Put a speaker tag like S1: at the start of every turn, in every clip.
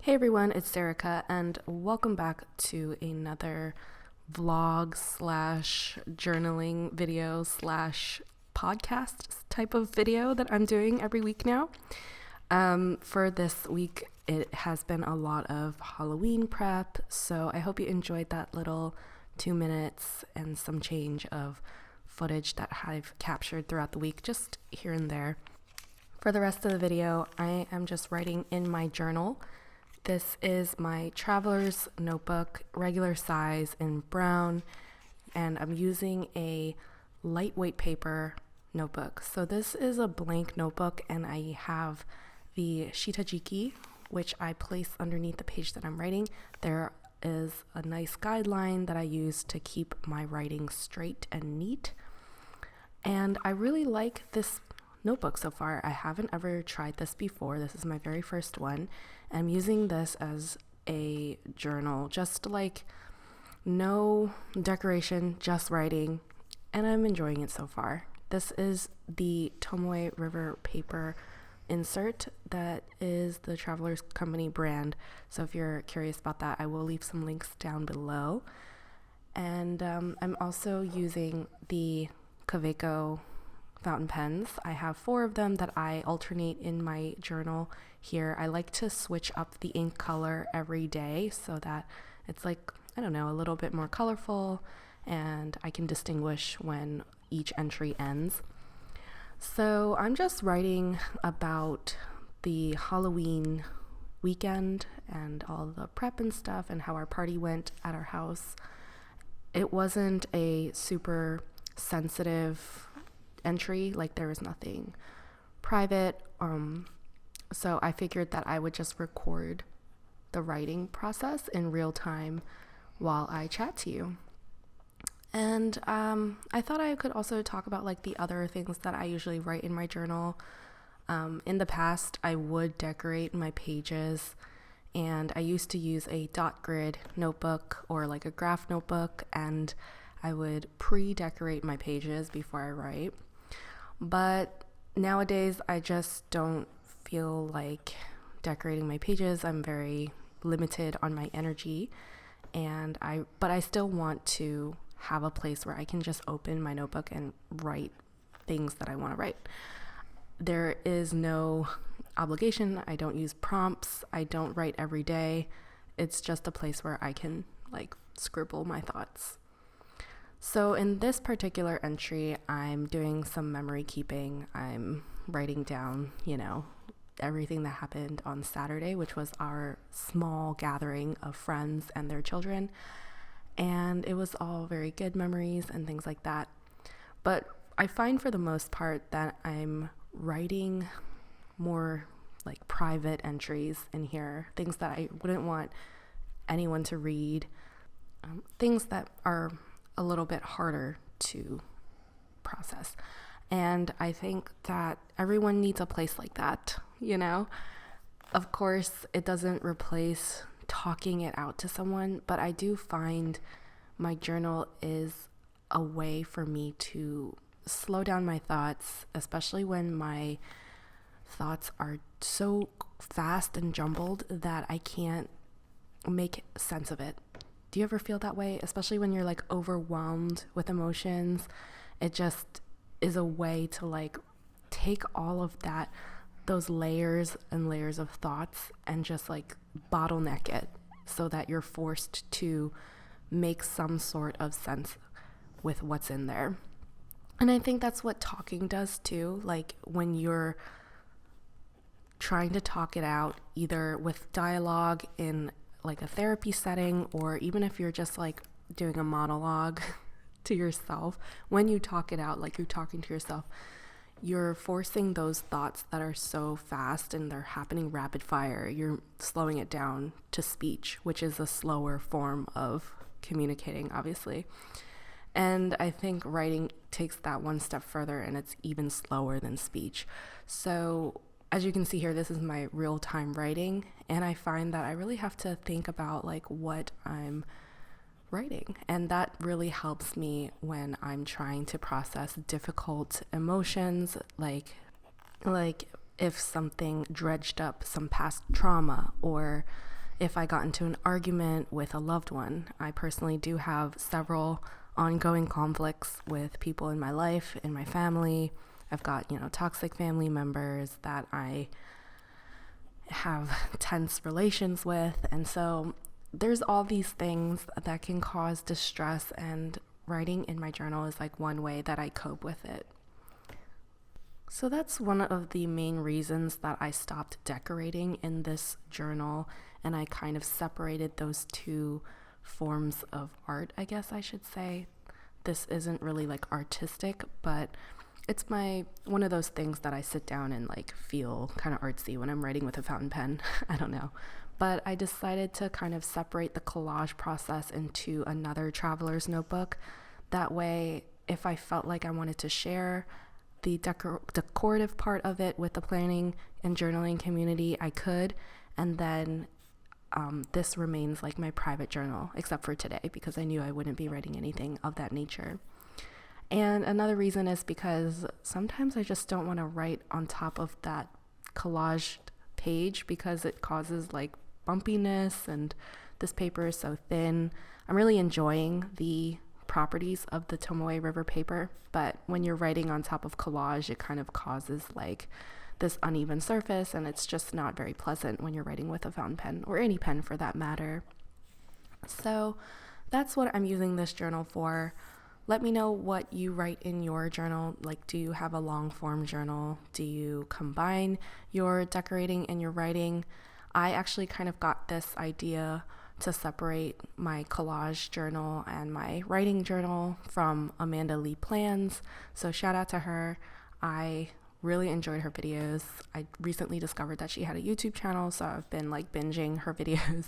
S1: Hey everyone, it's Serica, and welcome back to another vlog slash journaling video slash podcast type of video that I'm doing every week now. For this week, it has been a lot of Halloween prep, so I hope you enjoyed that little 2 minutes and some change of footage that I've captured throughout the week, just here and there. For the rest of the video, I am just writing in my journal. This is my traveler's notebook, regular size in brown, and I'm using a lightweight paper notebook. So this is a blank notebook, and I have the shitajiki, which I place underneath the page that I'm writing. There is a nice guideline that I use to keep my writing straight and neat. And I really like this notebook so far. I haven't ever tried this before. This is my very first one. I'm using this as a journal, just like no decoration, just writing, and I'm enjoying it so far. This is the Tomoe River paper insert that is the Travelers Company brand. So if you're curious about that, I will leave some links down below. And I'm also using the Kaweco fountain pens. I have 4 of them that I alternate in my journal here. I like to switch up the ink color every day so that it's like, I don't know, a little bit more colorful and I can distinguish when each entry ends. So I'm just writing about the Halloween weekend and all the prep and stuff and how our party went at our house. It wasn't a super sensitive entry, like there was nothing private, so I figured that I would just record the writing process in real time while I chat to you. And I thought I could also talk about like the other things that I usually write in my journal. In the past, I would decorate my pages, and I used to use a dot grid notebook or like a graph notebook, and I would pre-decorate my pages before I write. But nowadays, I just don't feel like decorating my pages. I'm very limited on my energy, but I still want to have a place where I can just open my notebook and write things that I want to write. There is no obligation. I don't use prompts. I don't write every day. It's just a place where I can like scribble my thoughts. So in this particular entry, I'm doing some memory keeping. I'm writing down, everything that happened on Saturday, which was our small gathering of friends and their children. And it was all very good memories and things like that. But I find for the most part that I'm writing more like private entries in here, things that I wouldn't want anyone to read, things that are a little bit harder to process. And I think that everyone needs a place like that, Of course, it doesn't replace talking it out to someone, but I do find my journal is a way for me to slow down my thoughts, especially when my thoughts are so fast and jumbled that I can't make sense of it. Do you ever feel that way? Especially when you're like overwhelmed with emotions. It just is a way to like take all of that, those layers and layers of thoughts, and just like bottleneck it so that you're forced to make some sort of sense with what's in there. And I think that's what talking does too. Like when you're trying to talk it out, either with dialogue in like a therapy setting, or even if you're just like doing a monologue to yourself, when you talk it out, like you're talking to yourself, you're forcing those thoughts that are so fast and they're happening rapid fire. You're slowing it down to speech, which is a slower form of communicating, obviously. And I think writing takes that one step further, and it's even slower than speech. So as you can see here, this is my real-time writing, and I find that I really have to think about like what I'm writing, and that really helps me when I'm trying to process difficult emotions, like if something dredged up some past trauma, or if I got into an argument with a loved one. I personally do have several ongoing conflicts with people in my life, in my family. I've got, toxic family members that I have tense relations with. And so there's all these things that can cause distress, and writing in my journal is like one way that I cope with it. So that's one of the main reasons that I stopped decorating in this journal, and I kind of separated those two forms of art, I guess I should say. This isn't really like artistic, but it's one of those things that I sit down and like feel kind of artsy when I'm writing with a fountain pen. I don't know. But I decided to kind of separate the collage process into another traveler's notebook. That way, if I felt like I wanted to share the decorative part of it with the planning and journaling community, I could. And then this remains like my private journal, except for today, because I knew I wouldn't be writing anything of that nature. And another reason is because sometimes I just don't want to write on top of that collaged page because it causes like bumpiness, and this paper is so thin. I'm really enjoying the properties of the Tomoe River paper, but when you're writing on top of collage, it kind of causes like this uneven surface, and it's just not very pleasant when you're writing with a fountain pen, or any pen for that matter. So that's what I'm using this journal for. Let me know what you write in your journal. Like, do you have a long form journal? Do you combine your decorating and your writing? I actually kind of got this idea to separate my collage journal and my writing journal from Amanda Lee Plans. So shout out to her. I really enjoyed her videos. I recently discovered that she had a YouTube channel, so I've been like binging her videos,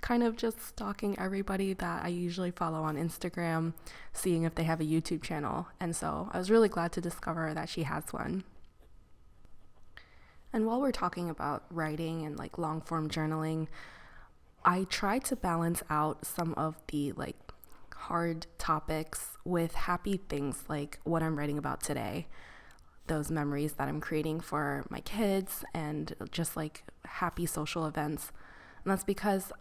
S1: kind of just stalking everybody that I usually follow on Instagram, seeing if they have a YouTube channel. And so I was really glad to discover that she has one. And while we're talking about writing and like long form journaling, I try to balance out some of the like hard topics with happy things like what I'm writing about today, those memories that I'm creating for my kids, and just like happy social events. And that's because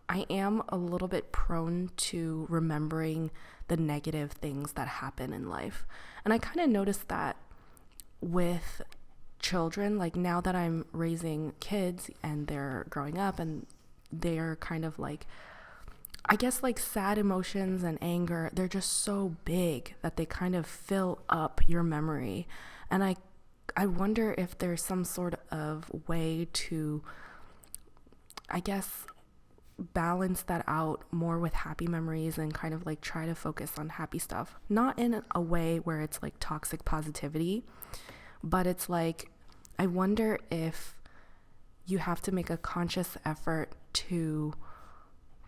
S1: I am a little bit prone to remembering the negative things that happen in life. And I kind of noticed that with children, like now that I'm raising kids and they're growing up and they're kind of like, I guess like sad emotions and anger, they're just so big that they kind of fill up your memory. And I wonder if there's some sort of way to, I guess, balance that out more with happy memories and kind of like try to focus on happy stuff. Not in a way where it's like toxic positivity, but it's like, I wonder if you have to make a conscious effort to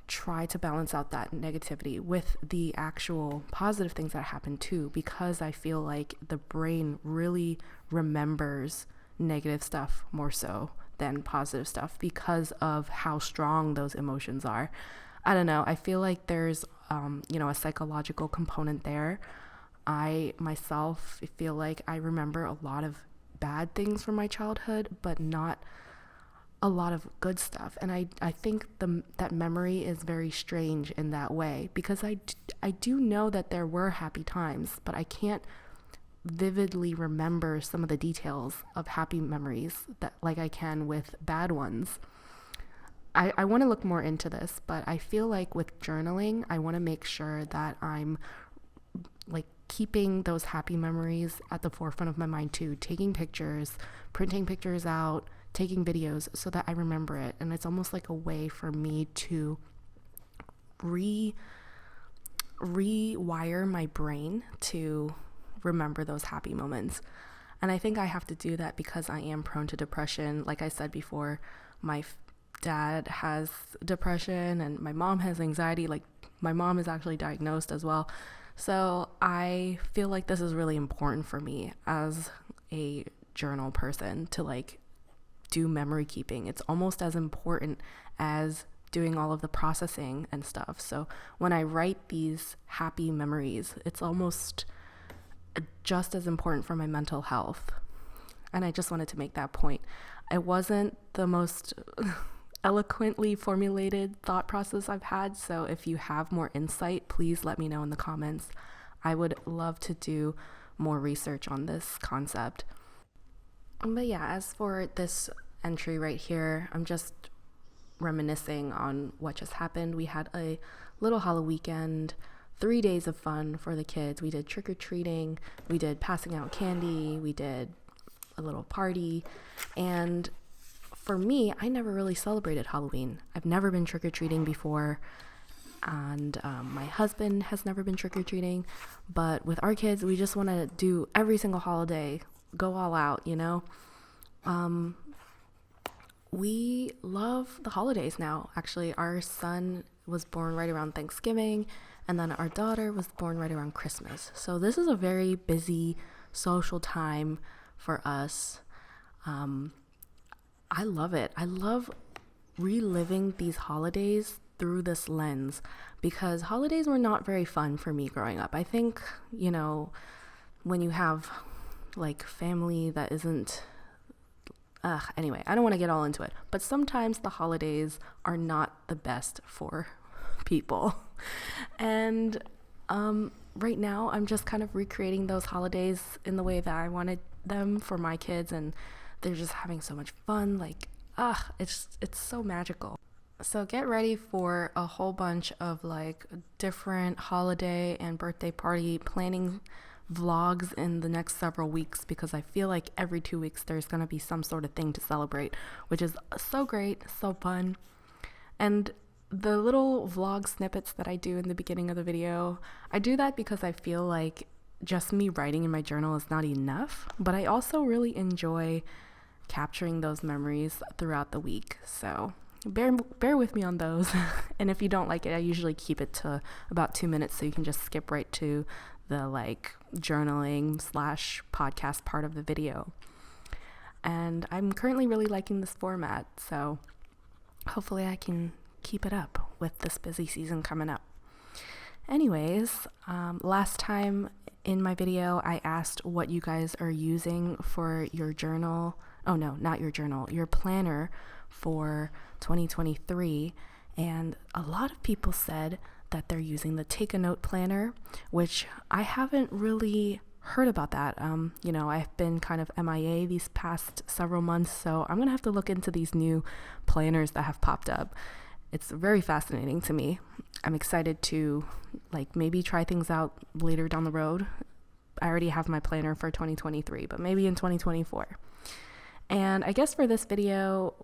S1: try to balance out that negativity with the actual positive things that happen too, because I feel like the brain really remembers negative stuff more so than positive stuff because of how strong those emotions are. I don't know. I feel like there's, a psychological component there. I myself feel like I remember a lot of bad things from my childhood, but not a lot of good stuff. And I think that memory is very strange in that way, because I do know that there were happy times, but I can't vividly remember some of the details of happy memories that like I can with bad ones. I want to look more into this, but I feel like with journaling, I want to make sure that I'm like keeping those happy memories at the forefront of my mind too, taking pictures, printing pictures out, taking videos so that I remember it. And it's almost like a way for me to rewire my brain to remember those happy moments. And I think I have to do that because I am prone to depression. Like I said before, my dad has depression and my mom has anxiety. Like my mom is actually diagnosed as well. So I feel like this is really important for me as a journal person to like do memory keeping. It's almost as important as doing all of the processing and stuff. So when I write these happy memories, it's almost just as important for my mental health. And I just wanted to make that point. I wasn't the most eloquently formulated thought process I've had. So if you have more insight, please let me know in the comments. I would love to do more research on this concept. But yeah, as for this entry right here, I'm just reminiscing on what just happened. We had a little Hallow weekend, 3 days of fun for the kids. We did trick-or-treating, we did passing out candy, we did a little party. And for me, I never really celebrated Halloween. I've never been trick-or-treating before, and my husband has never been trick-or-treating. But with our kids, we just want to do every single holiday, go all out, you know. We love the holidays now. Actually, our son was born right around Thanksgiving, and then our daughter was born right around Christmas. So this is a very busy social time for us. I love it. I love reliving these holidays through this lens, because holidays were not very fun for me growing up. I think, you know, when you have like family that isn't anyway, I don't want to get all into it, but sometimes the holidays are not the best for people. And right now I'm just kind of recreating those holidays in the way that I wanted them for my kids, and they're just having so much fun. Like, it's so magical. So get ready for a whole bunch of like different holiday and birthday party planning vlogs in the next several weeks, because I feel like every 2 weeks there's going to be some sort of thing to celebrate, which is so great, so fun. And the little vlog snippets that I do in the beginning of the video, I do that because I feel like just me writing in my journal is not enough, but I also really enjoy capturing those memories throughout the week. So bear with me on those. And if you don't like it, I usually keep it to about 2 minutes, so you can just skip right to the like journaling / podcast part of the video. And I'm currently really liking this format, so hopefully I can keep it up with this busy season coming up. Anyways, last time in my video I asked what you guys are using for your journal. Oh no, not your journal, your planner for 2023. And a lot of people said that they're using the Take a Note planner, which I haven't really heard about that. You know, I've been kind of MIA these past several months, so I'm gonna have to look into these new planners that have popped up. It's very fascinating to me. I'm excited to like maybe try things out later down the road. I already have my planner for 2023, but maybe in 2024. And I guess for this video,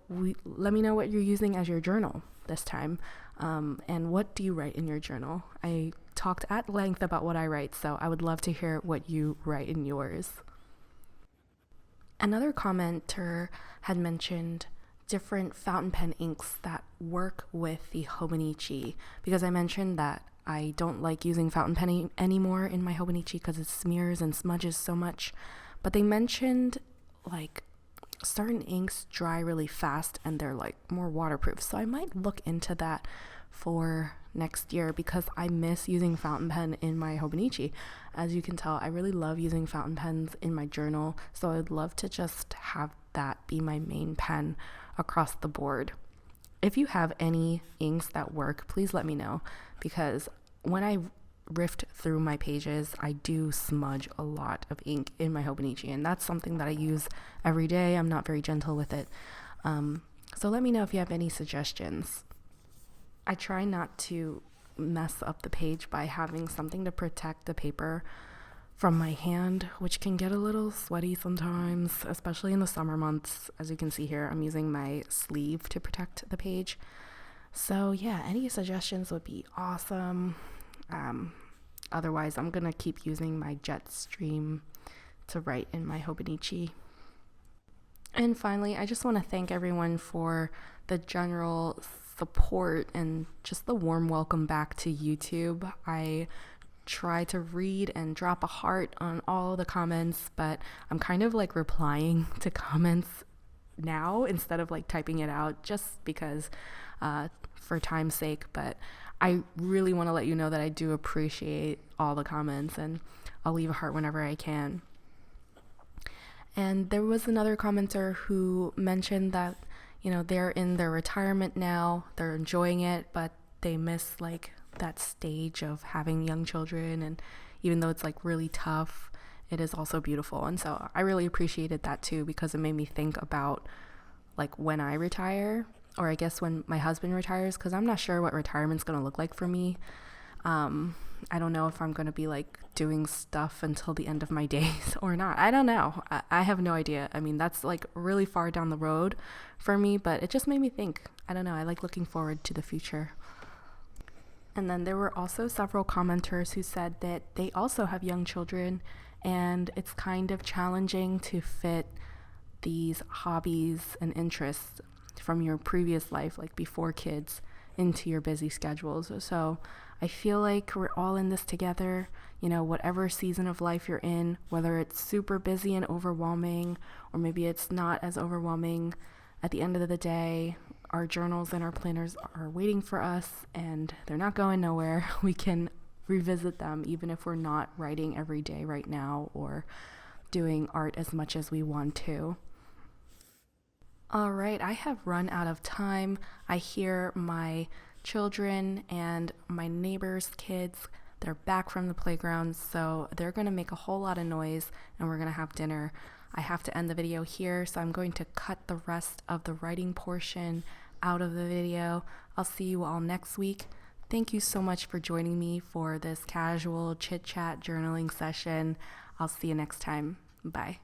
S1: let me know what you're using as your journal this time. And what do you write in your journal? I talked at length about what I write, so I would love to hear what you write in yours. Another commenter had mentioned different fountain pen inks that work with the Hobonichi, because I mentioned that I don't like using fountain pen anymore in my Hobonichi because it smears and smudges so much. But they mentioned like certain inks dry really fast and they're like more waterproof, so I might look into that for next year, because I miss using fountain pen in my Hobonichi. As you can tell, I really love using fountain pens in my journal, so I'd love to just have that be my main pen across the board. If you have any inks that work, please let me know, because when I rift through my pages, I do smudge a lot of ink in my Hobonichi, and that's something that I use every day. I'm not very gentle with it. So let me know if you have any suggestions. I try not to mess up the page by having something to protect the paper from my hand, which can get a little sweaty sometimes, especially in the summer months. As you can see here, I'm using my sleeve to protect the page. So yeah, any suggestions would be awesome. Otherwise, I'm gonna keep using my Jetstream to write in my Hobonichi. And finally, I just want to thank everyone for the general support and just the warm welcome back to YouTube. I try to read and drop a heart on all the comments, but I'm kind of like replying to comments now instead of like typing it out, just because for time's sake. But I really want to let you know that I do appreciate all the comments, and I'll leave a heart whenever I can. And there was another commenter who mentioned that, they're in their retirement now, they're enjoying it, but they miss like that stage of having young children. And even though it's like really tough, it is also beautiful. And so I really appreciated that too, because it made me think about like when I retire, or I guess when my husband retires, because I'm not sure what retirement's going to look like for me. I don't know if I'm going to be like doing stuff until the end of my days or not. I don't know. I have no idea. I mean, that's like really far down the road for me, but it just made me think. I don't know. I like looking forward to the future. And then there were also several commenters who said that they also have young children, and it's kind of challenging to fit these hobbies and interests from your previous life, like before kids, into your busy schedules. So I feel like we're all in this together, whatever season of life you're in, whether it's super busy and overwhelming, or maybe it's not as overwhelming. At the end of the day, our journals and our planners are waiting for us, and they're not going nowhere. We can revisit them even if we're not writing every day right now or doing art as much as we want to. All right, I have run out of time. I hear my children and my neighbors' kids. They're back from the playground, so they're going to make a whole lot of noise, and we're going to have dinner. I have to end the video here, so I'm going to cut the rest of the writing portion out of the video. I'll see you all next week. Thank you so much for joining me for this casual chit-chat journaling session. I'll see you next time. Bye.